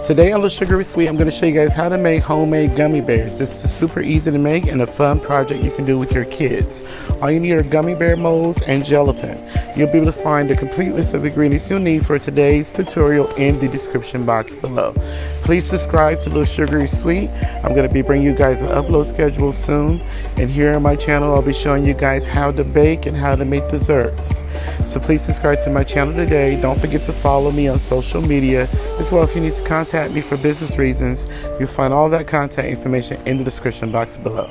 Today on the Sugary Sweet, I'm going to show you guys how to make homemade gummy bears. This is super easy to make and a fun project you can do with your kids. All you need are gummy bear molds and gelatin. You'll be able to find the complete list of ingredients you'll need for today's tutorial in the description box below. Please subscribe to the Sugary Sweet. I'm going to be bringing you guys an upload schedule soon. And here on my channel, I'll be showing you guys how to bake and how to make desserts. So please subscribe to my channel today. Don't forget to follow me on social media as well. If you need to contact me for business reasons, you'll find all that contact information in the description box below.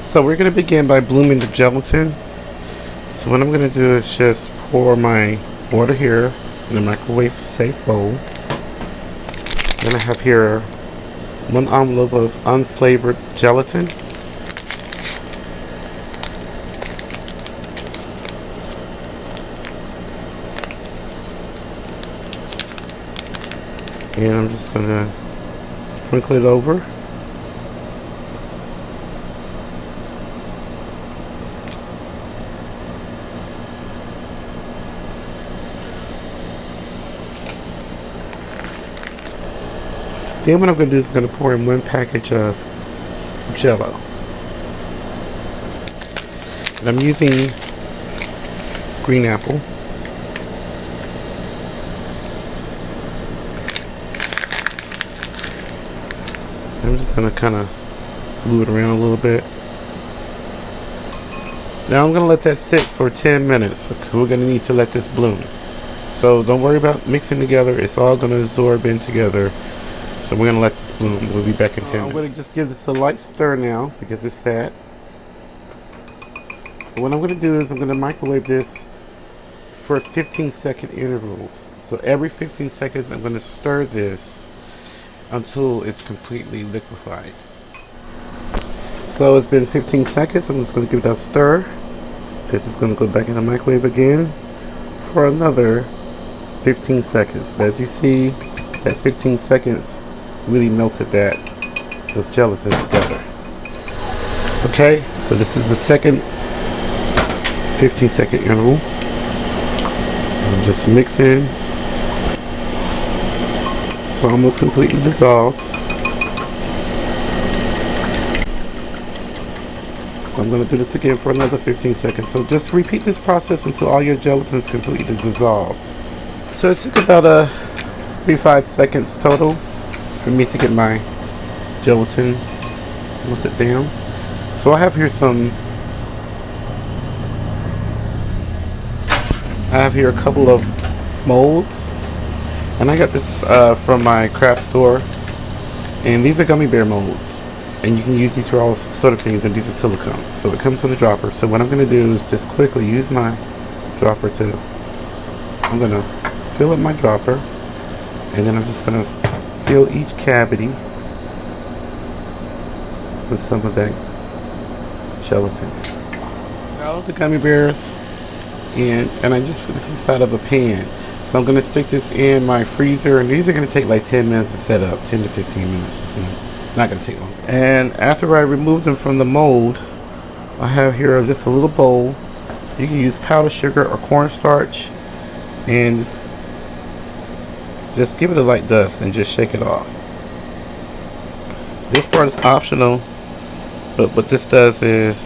So we're going to begin by blooming the gelatin. So what I'm going to do is just pour my water here in a microwave safe bowl. Then I have here 1 envelope of unflavored gelatin. And I'm just going to sprinkle it over. Then what I'm going to do is going to pour in 1 package of jell-o. And I'm using green apple. I'm just going to kind of move it around a little bit. Now I'm going to let that sit for 10 minutes. We're going to need to let this bloom. So don't worry about mixing together. It's all going to absorb in together. So we're going to let this bloom. We'll be back in 10 minutes. I'm going to just give this a light stir now because it's set. What I'm going to do is I'm going to microwave this for 15-second intervals. So every 15 seconds I'm going to stir this until it's completely liquefied. So it's been 15 seconds. I'm just going to give it a stir. This is going to go back in the microwave again for another 15 seconds. But as you see, that 15 seconds really melted those gelatins together. Okay, so this is the second 15-second interval. I'm just mixing. It's almost completely dissolved. So I'm going to do this again for another 15 seconds. So just repeat this process until all your gelatin is completely dissolved. So it took about 35 seconds total for me to get my gelatin melted down. So I have here a couple of molds. And I got this from my craft store, and these are gummy bear molds, and you can use these for all sort of things, and these are silicone, so it comes with a dropper. So what I'm going to do is just quickly use my dropper I'm going to fill up my dropper, and then I'm just going to fill each cavity with some of that gelatin. All the gummy bears in, and I just put this inside of a pan. So I'm going to stick this in my freezer, and these are going to take like 10 minutes to set up, 10 to 15 minutes. It's not going to take long. And after I remove them from the mold, I have here just a little bowl. You can use powdered sugar or cornstarch, and just give it a light dust and just shake it off. This part is optional, but what this does is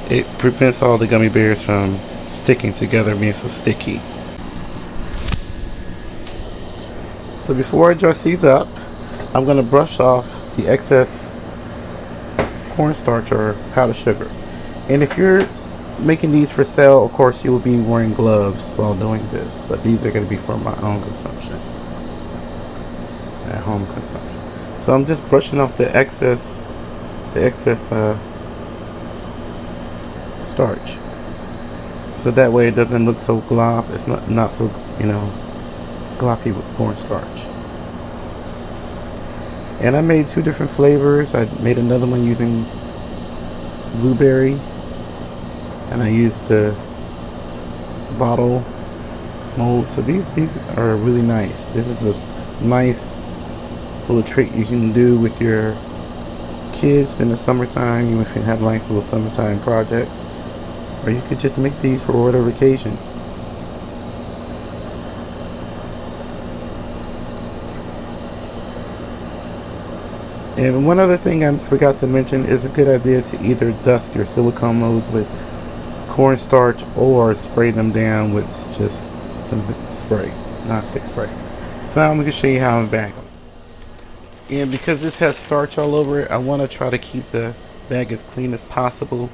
it prevents all the gummy bears from sticking together, being so sticky. So before I dress these up, I'm going to brush off the excess cornstarch or powdered sugar. And if you're making these for sale, of course you will be wearing gloves while doing this, but these are going to be for my own consumption, at home consumption. So I'm just brushing off the excess starch, so that way it doesn't look so glob. It's not so, gloppy with cornstarch. And I made 2 different flavors. I made another one using blueberry, and I used the bottle mold. So these are really nice. This is a nice little trick you can do with your kids in the summertime. You can have a nice little summertime project, or you could just make these for whatever occasion. And one other thing I forgot to mention is a good idea to either dust your silicone molds with cornstarch or spray them down with just some spray, non-stick spray. So now I'm going to show you how I bag them. And because this has starch all over it, I want to try to keep the bag as clean as possible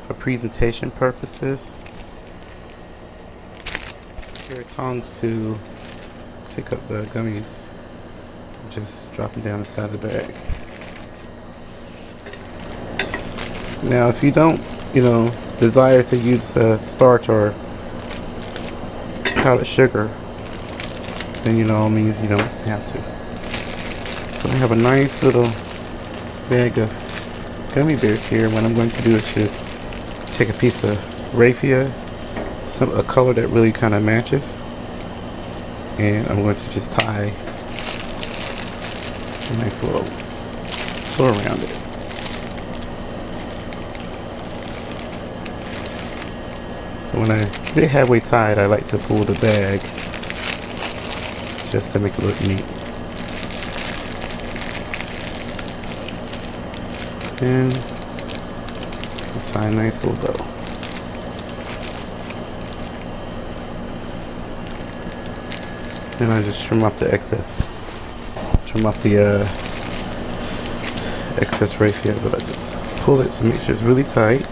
for presentation purposes. Here are tongs to pick up the gummies. Just drop them down the side of the bag. Now if you don't, desire to use starch or powdered sugar, then all means you don't have to. So I have a nice little bag of gummy bears here. What I'm going to do is just take a piece of raffia, a color that really kind of matches, and I'm going to just tie a nice little floor around it. So when I get it halfway tied, I like to pull the bag just to make it look neat. And tie a nice little bow. And I just trim off the excess. Trim off the excess raffia, but I just pull it to make sure it's really tight.